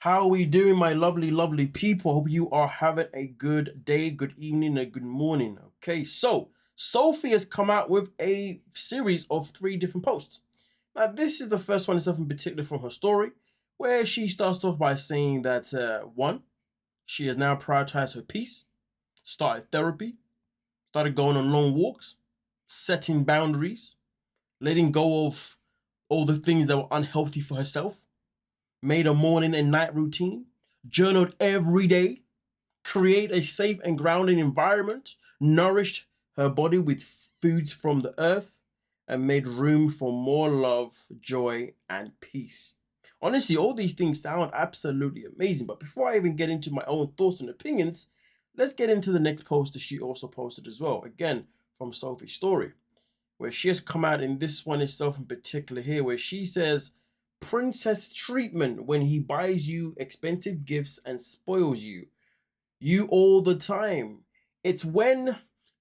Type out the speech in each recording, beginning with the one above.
How are we doing, my lovely, lovely people? Hope you are having a good day, good evening, and good morning. Okay, so Sophie has come out with a series of 3 different posts. Now, this is the first one itself in particular from her story, where she starts off by saying that, 1, she has now prioritized her peace, started therapy, started going on long walks, setting boundaries, letting go of all the things that were unhealthy for herself, made a morning and night routine, journaled every day, create a safe and grounding environment, nourished her body with foods from the earth, and made room for more love, joy, and peace. Honestly, all these things sound absolutely amazing, but before I even get into my own thoughts and opinions, let's get into the next post that she also posted as well, again from Sophie's story, where she has come out in this one itself in particular here, where she says, princess treatment when he buys you expensive gifts and spoils you all the time. It's when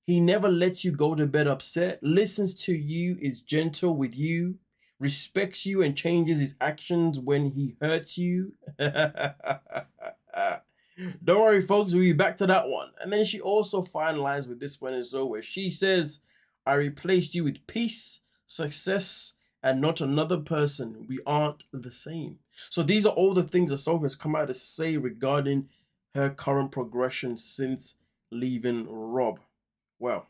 he never lets you go to bed upset, listens to you, is gentle with you, respects you, and changes his actions when he hurts you. Don't worry, folks, we'll be back to that one. And then she also finalized with this one as well, where she says, I replaced you with peace, success, and not another person. We aren't the same. So these are all the things that Sophie has come out to say regarding her current progression since leaving Rob. Well,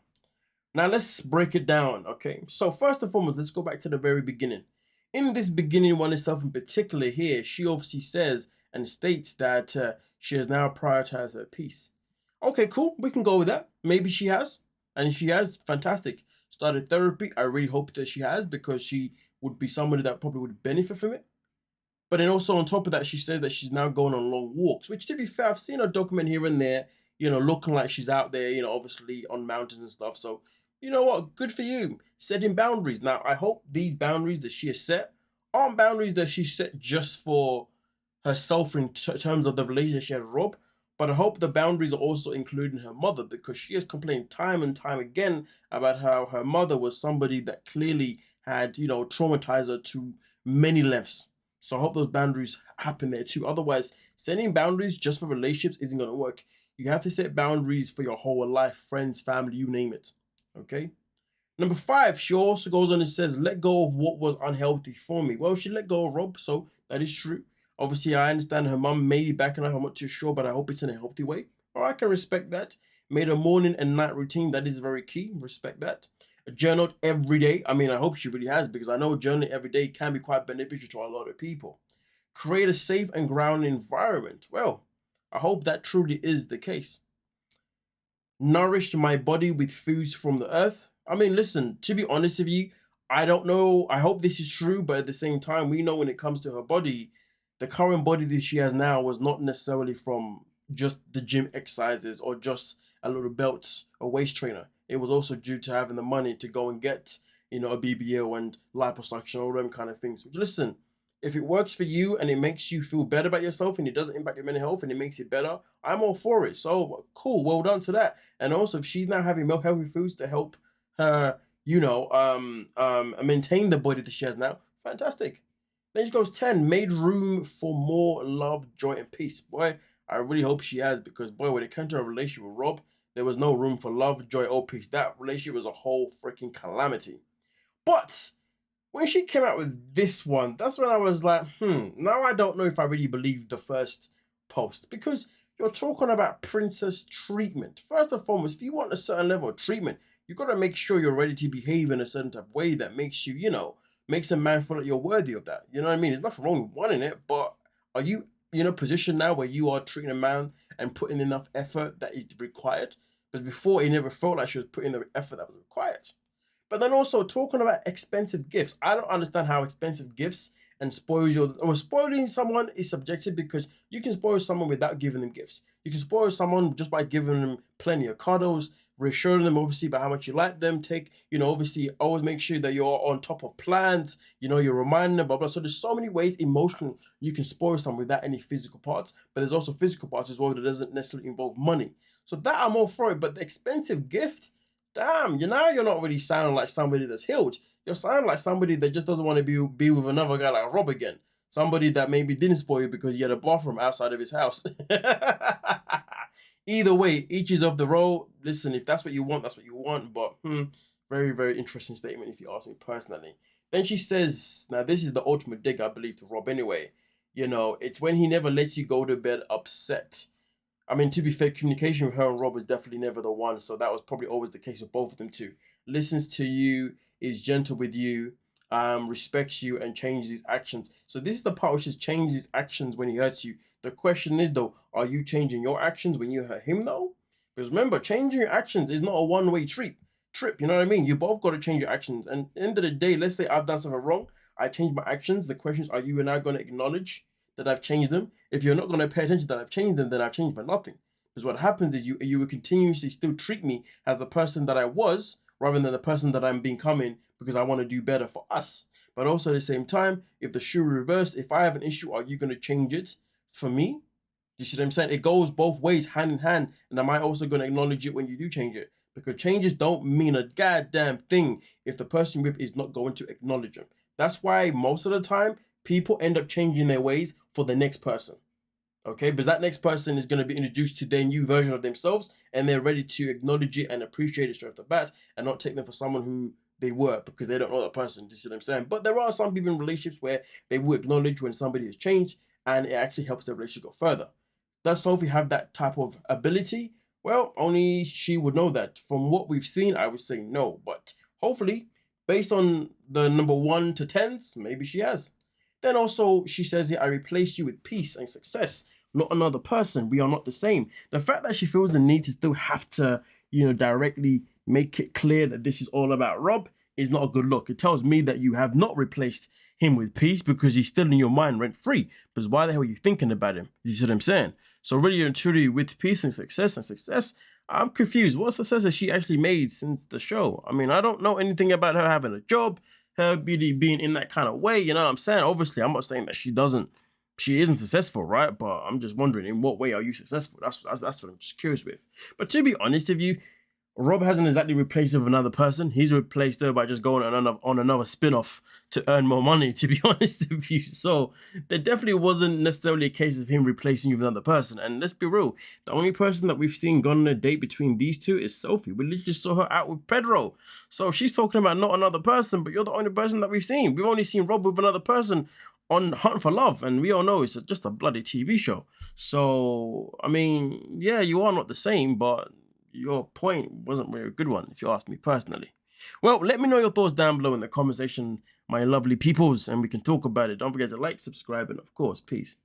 now let's break it down, okay? So first and foremost, let's go back to the very beginning. In this beginning one itself in particular here, she obviously says and states that she has now prioritized her peace. Okay, cool. We can go with that. Maybe she has. And if she has, fantastic. Started therapy. I really hope that she has, because she would be somebody that probably would benefit from it. But then also on top of that, she says that she's now going on long walks, which, to be fair, I've seen her document here and there, looking like she's out there, obviously on mountains and stuff. So, you know what? Good for you. Setting boundaries. Now, I hope these boundaries that she has set aren't boundaries that she set just for herself in terms of the relationship she has with Rob, but I hope the boundaries are also including her mother, because she has complained time and time again about how her mother was somebody that clearly had, traumatized her to many lengths. So I hope those boundaries happen there too. Otherwise, setting boundaries just for relationships isn't going to work. You have to set boundaries for your whole life, friends, family, you name it. Okay? Number 5, she also goes on and says, let go of what was unhealthy for me. Well, she let go of Rob, so that is true. Obviously, I understand her mum may be backing up. I'm not too sure, but I hope it's in a healthy way. Or I can respect that. Made a morning and night routine. That is very key. Respect that. Journaled every day. I mean, I hope she really has, because I know journaling every day can be quite beneficial to a lot of people. Create a safe and grounding environment. Well, I hope that truly is the case. Nourished my body with foods from the earth. I mean, listen, to be honest with you, I don't know. I hope this is true, but at the same time, we know when it comes to her body, the current body that she has now was not necessarily from just the gym exercises or just a little belt or waist trainer. It was also due to having the money to go and get, a BBL and liposuction, all them kind of things. Which, listen, if it works for you and it makes you feel better about yourself and it doesn't impact your mental health and it makes it better, I'm all for it. So cool, well done to that. And also, if she's now having more healthy foods to help her, maintain the body that she has now, fantastic. Then she goes 10, made room for more love, joy, and peace. Boy, I really hope she has, because, boy, when it came to a relationship with Rob, there was no room for love, joy, or peace. That relationship was a whole freaking calamity. But when she came out with this one, that's when I was like, now I don't know if I really believe the first post, because you're talking about princess treatment. First and foremost, if you want a certain level of treatment, you've got to make sure you're ready to behave in a certain type of way that makes you, makes a man feel like you're worthy of that. You know what I mean? There's nothing wrong with wanting it, but are you in a position now where you are treating a man and putting enough effort that is required? Because before, he never felt like she was putting the effort that was required. But then also talking about expensive gifts. I don't understand how expensive gifts and spoiling someone is subjective, because you can spoil someone without giving them gifts. You can spoil someone just by giving them plenty of cuddles, reassuring them obviously about how much you like them. Obviously always make sure that you're on top of plans, you're reminding them, blah, blah. So there's so many ways emotional you can spoil someone without any physical parts, but there's also physical parts as well that doesn't necessarily involve money. So that I'm all for it, but the expensive gift, damn, you're not really sounding like somebody that's healed. You're sounding like somebody that just doesn't want to be with another guy like Rob again. Somebody that maybe didn't spoil you because he had a bathroom outside of his house. Either way, each is of the role. Listen, if that's what you want, that's what you want. But very, very interesting statement if you ask me personally. Then she says, now this is the ultimate dig, I believe, to Rob anyway. You know, it's when he never lets you go to bed upset. I mean, to be fair, communication with her and Rob was definitely never the one. So that was probably always the case with both of them too. Listens to you, is gentle with you, respects you, and changes his actions. So this is the part which is changes his actions when he hurts you. The question is though, are you changing your actions when you hurt him though? Because remember, changing your actions is not a one-way trip. You know what I mean? You both got to change your actions. And at the end of the day, let's say I've done something wrong. I changed my actions. The question is, are you and I going to acknowledge that I've changed them? If you're not going to pay attention that I've changed them, then I've changed for nothing. Because what happens is you will continuously still treat me as the person that I was rather than the person that I'm becoming because I want to do better for us. But also at the same time, if the shoe reversed, if I have an issue, are you going to change it for me? You see what I'm saying? It goes both ways, hand in hand. And am I also going to acknowledge it when you do change it? Because changes don't mean a goddamn thing if the person with is not going to acknowledge them. That's why most of the time, people end up changing their ways for the next person. Okay, because that next person is going to be introduced to their new version of themselves and they're ready to acknowledge it and appreciate it straight off the bat and not take them for someone who they were because they don't know that person. You see what I'm saying? But there are some people in relationships where they will acknowledge when somebody has changed and it actually helps their relationship go further. Does Sophie have that type of ability? Well, only she would know that. From what we've seen, I would say no. But hopefully, based on the number 1 to 10s, maybe she has. Then also, she says here, I replace you with peace and success, not another person. We are not the same. The fact that she feels the need to still have to, directly make it clear that this is all about Rob is not a good look. It tells me that you have not replaced him with peace because he's still in your mind rent free. Because why the hell are you thinking about him? You see what I'm saying? So really and truly with peace and success, I'm confused. What success has she actually made since the show? I mean, I don't know anything about her having a job, her being in that kind of way, you know what I'm saying? Obviously, I'm not saying that she isn't successful, right? But I'm just wondering, in what way are you successful? That's what I'm just curious with. But to be honest with you, Rob hasn't exactly replaced her with another person. He's replaced her by just going on another spin-off to earn more money, to be honest with you. So there definitely wasn't necessarily a case of him replacing you with another person. And let's be real, the only person that we've seen gone on a date between these two is Sophie. We literally saw her out with Pedro. So she's talking about not another person, but you're the only person that we've seen. We've only seen Rob with another person on Hunt for Love, and we all know it's just a bloody TV show. So, I mean, yeah, you are not the same, but your point wasn't really a good one, if you ask me personally. Well, let me know your thoughts down below in the comment section, my lovely peoples, and we can talk about it. Don't forget to like, subscribe, and of course, peace.